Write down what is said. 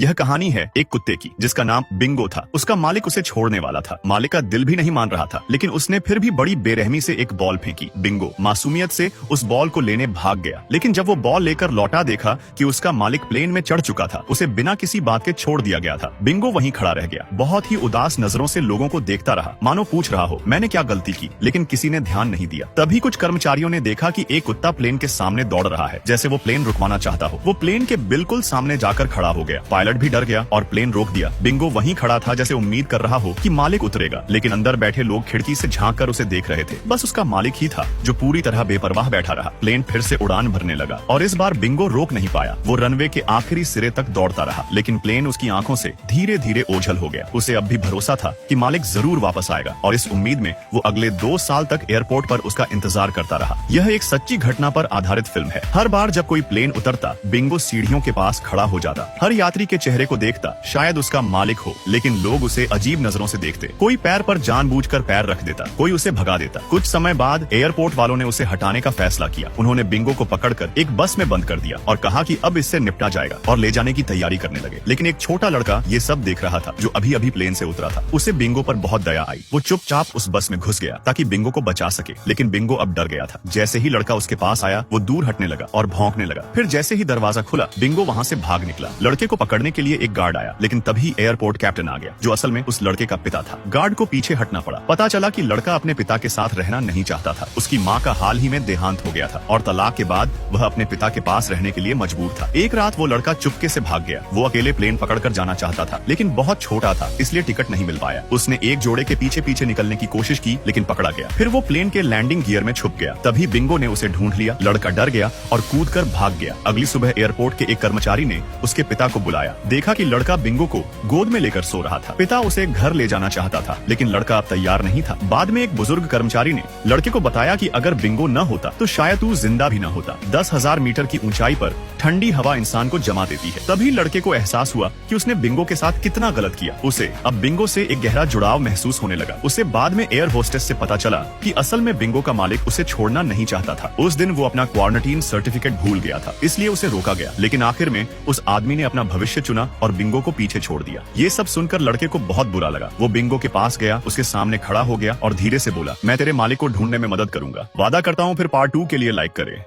यह कहानी है एक कुत्ते की जिसका नाम बिंगो था। उसका मालिक उसे छोड़ने वाला था। मालिक का दिल भी नहीं मान रहा था, लेकिन उसने फिर भी बड़ी बेरहमी से एक बॉल फेंकी। बिंगो मासूमियत से उस बॉल को लेने भाग गया, लेकिन जब वो बॉल लेकर लौटा देखा कि उसका मालिक प्लेन में चढ़ चुका था। उसे बिना किसी बात के छोड़ दिया गया था। बिंगो वहीं खड़ा रह गया, बहुत ही उदास नजरों से लोगों को देखता रहा, मानो पूछ रहा हो मैंने क्या गलती की। लेकिन किसी ने ध्यान नहीं दिया। तभी कुछ कर्मचारियों ने देखा कि एक कुत्ता प्लेन के सामने दौड़ रहा है, जैसे वो प्लेन रुकवाना चाहता हो। वो प्लेन के बिल्कुल सामने जाकर खड़ा हो गया। पायलट भी डर गया और प्लेन रोक दिया। बिंगो वहीं खड़ा था जैसे उम्मीद कर रहा हो कि मालिक उतरेगा, लेकिन अंदर बैठे लोग खिड़की से झांक कर उसे देख रहे थे। बस उसका मालिक ही था जो पूरी तरह बेपरवाह बैठा रहा। प्लेन फिर से उड़ान भरने लगा और इस बार बिंगो रोक नहीं पाया। वो रनवे के आखिरी सिरे तक दौड़ता रहा, लेकिन प्लेन उसकी आंखों से धीरे धीरे ओझल हो गया। उसे अब भी भरोसा था कि मालिक जरूर वापस आएगा और इस उम्मीद में वो अगले 2 साल तक एयरपोर्ट पर उसका इंतजार करता रहा। यह एक सच्ची घटना पर आधारित फिल्म है। हर बार जब कोई प्लेन उतरता, बिंगो सीढ़ियों के पास खड़ा हो जाता। हर यात्री के चेहरे को देखता, शायद उसका मालिक हो, लेकिन लोग उसे अजीब नजरों से देखते। कोई पैर पर जानबूझकर पैर रख देता, कोई उसे भगा देता। कुछ समय बाद एयरपोर्ट वालों ने उसे हटाने का फैसला किया। उन्होंने बिंगो को पकड़कर एक बस में बंद कर दिया और कहा कि अब इससे निपटा जाएगा, और ले जाने की तैयारी करने लगे। लेकिन एक छोटा लड़का ये सब देख रहा था, जो अभी अभी प्लेन से उतरा था। उसे बिंगो पर बहुत दया आई। वो चुपचाप उस बस में घुस गया ताकि बिंगो को बचा सके, लेकिन बिंगो अब डर गया था। जैसे ही लड़का उसके पास आया, वो दूर हटने लगा और भौंकने लगा। फिर जैसे ही दरवाजा खुला, बिंगो वहाँ से भाग निकला। लड़के को पकड़ने के लिए एक गार्ड आया, लेकिन तभी एयरपोर्ट कैप्टन आ गया, जो असल में उस लड़के का पिता था। गार्ड को पीछे हटना पड़ा। पता चला कि लड़का अपने पिता के साथ रहना नहीं चाहता था। उसकी माँ का हाल ही में देहांत हो गया था और तलाक के बाद वह अपने पिता के पास रहने के लिए मजबूर था। एक रात वो लड़का चुपके से भाग गया। वो अकेले प्लेन पकड़कर जाना चाहता था, लेकिन बहुत छोटा था, इसलिए टिकट नहीं मिल पाया। उसने एक जोड़े के पीछे पीछे निकलने की कोशिश की, लेकिन पकड़ा गया। फिर वो प्लेन के लैंडिंग गियर में छुप गया। तभी बिंगो ने उसे ढूंढ लिया। लड़का डर गया और कूदकर भाग गया। अगली सुबह एयरपोर्ट के एक कर्मचारी ने उसके पिता को बुलाया। देखा कि लड़का बिंगो को गोद में लेकर सो रहा था। पिता उसे घर ले जाना चाहता था, लेकिन लड़का अब तैयार नहीं था। बाद में एक बुजुर्ग कर्मचारी ने लड़के को बताया कि अगर बिंगो न होता तो शायद तू जिंदा भी न होता। 10,000 मीटर की ऊंचाई पर ठंडी हवा इंसान को जमा देती है। तभी लड़के को एहसास हुआ कि उसने बिंगो के साथ कितना गलत किया। उसे अब बिंगो से एक गहरा जुड़ाव महसूस होने लगा। उसे बाद में एयर होस्टेस से पता चला कि असल में बिंगो का मालिक उसे छोड़ना नहीं चाहता था। उस दिन वो अपना क्वारंटीन सर्टिफिकेट भूल गया था, इसलिए उसे रोका गया। लेकिन आखिर में उस आदमी ने अपना भविष्य चुना और बिंगो को पीछे छोड़ दिया। ये सब सुनकर लड़के को बहुत बुरा लगा। वो बिंगो के पास गया, उसके सामने खड़ा हो गया और धीरे से बोला, मैं तेरे मालिक को ढूंढने में मदद करूंगा। वादा करता हूँ फिर पार्ट 2 के लिए लाइक करें।